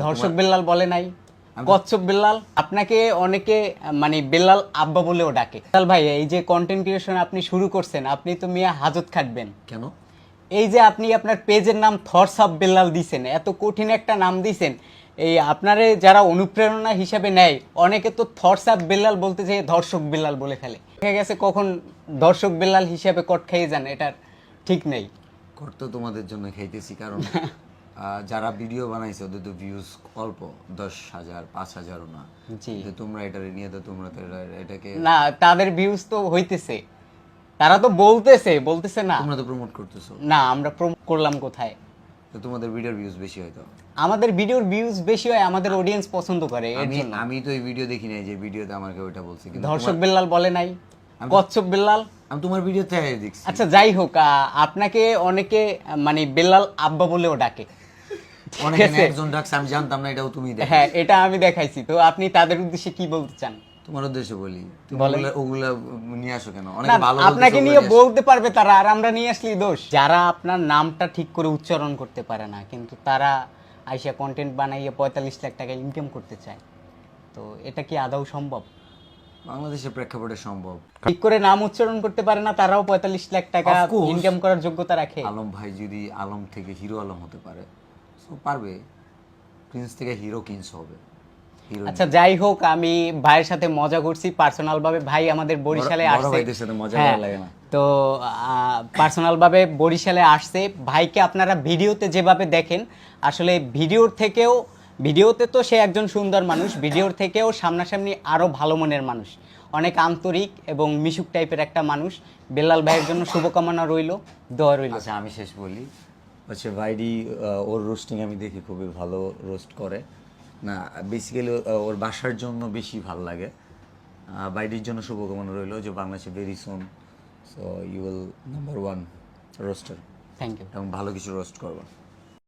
ধর্ষক বিল্লাল বলে নাই, কচ্ছপ বিল্লাল। আপনাকে অনেকে মানে বিল্লাল আব্বা বলেও ডাকে। বিল্লাল ভাই, এই যে কন্টেন্ট ক্রিয়েশন আপনি শুরু করছেন, আপনি তো মিয়া হাজত খাটবেন কেন? এই যে আপনি আপনার পেজের নাম থটস অফ বিল্লাল দিছেন, এত কঠিন একটা নাম দিছেন, এই আপনারে যারা অনুপ্রেরণা হিসাবে নেয় অনেকে তো থটস অফ বিল্লাল বলতে যেয়ে ধর্ষক বিল্লাল বলে ফেলে। দেখা গেছে কখন দর্শক বিল্লাল হিসাবে কট খেয়ে যান, এটার ঠিক নেই। কর তো তোমাদের জন্য খাইতেছি, কারণ যারা ভিডিও বানাইছে ওদের তো ভিউজ অল্প, 10,000 5,000ও না। জি, কিন্তু তোমরা এটা নিয়ে তো তোমরা তো এটাকে না তাদের ভিউজ তো হইতেছে, তারা তো বলতেছে না। তোমরা তো প্রমোট করতেছো না, আমরা প্রমোট করলাম কোথায়? তো তোমাদের ভিডিওর ভিউজ বেশি হয়তো। আমাদের ভিডিওর ভিউজ বেশি হয়, আমাদের অডিয়েন্স পছন্দ করে এর আমি জন্য। আমি তো এই ভিডিও দেখি নাই যে ভিডিওতে আমাকে ওইটা বলছে, কিন্তু ধর্ষক বিল্লাল বলে নাই, কচ্ছপ বিল্লাল। আমি তোমার ভিডিওতে দেখছি। আচ্ছা যাই হোক, আপনাকে অনেকে মানে বিল্লাল আব্বা বলেও ডাকে। অনেকে একজন ডাকছে, আমি জানতাম না, এটাও তুমি দেখো। হ্যাঁ, এটা আমি দেখাইছি। তো আপনি তাদের উদ্দেশ্যে কি বলতে চান? তোমার উদ্দেশ্যে বলি, তুমি বলেন। ওগুলা নিয়ে আসো কেন? না, অনেকে ভালো আপনাকে নিয়ে বলতে পারবে তারা, আর আমরা নিয়ে আসলেই দোষ। যারা আপনার নামটা ঠিক করে উচ্চারণ করতে পারে না, কিন্তু তারা আইসা কন্টেন্ট বানাইয়ে 45 লাখ টাকা ইনকাম করতে চায়, তো এটা কি আদৌ সম্ভব? বাংলাদেশের প্রেক্ষাপটে সম্ভব। ঠিক করে নাম উচ্চারণ করতে পারে না, তারাও 45 লাখ টাকা Of course. ইনকাম করার যোগ্যতা রাখে। আলম ভাই যদি আলম থেকে হিরো আলম হতে পারে, তো পারবে। প্রিন্স থেকে হিরো কিংস হবে, হিরো। আচ্ছা যাই হোক, আমি ভাইয়ের সাথে মজা করছি পার্সোনাল ভাবে। ভাই আমাদের বরিশালে বড় আসছে। ভাইদের সাথে মজা হ্যাঁ, করা লাগে না। তো পার্সোনাল ভাবে বরিশালে আসছে। ভাইকে আপনারা ভিডিওতে যেভাবে দেখেন, আসলে ভিডিওতে তো সে একজন সুন্দর মানুষ, ভিডিওর থেকেও সামনাসামনি আরো ভালো মনের মানুষ, অনেক আন্তরিক এবং মিশুক টাইপের একটা মানুষ। বেল্লাল ভাইয়ের জন্য শুভকামনা রইল, দোয়া রইল। আচ্ছা আমি শেষ বলি, হচ্ছে ভাইডি ওর রোস্টিং আমি দেখি খুবই ভালো রোস্ট করে। না বেসিক্যালি ওর বাসার জন্য বেশি ভালো লাগে। ভাইডির জন্য শুভকামনা রইল যে বাংলাদেশে very soon, so you will number 1 roaster, thank you. এবং ভালো কিছু রোস্ট করবা।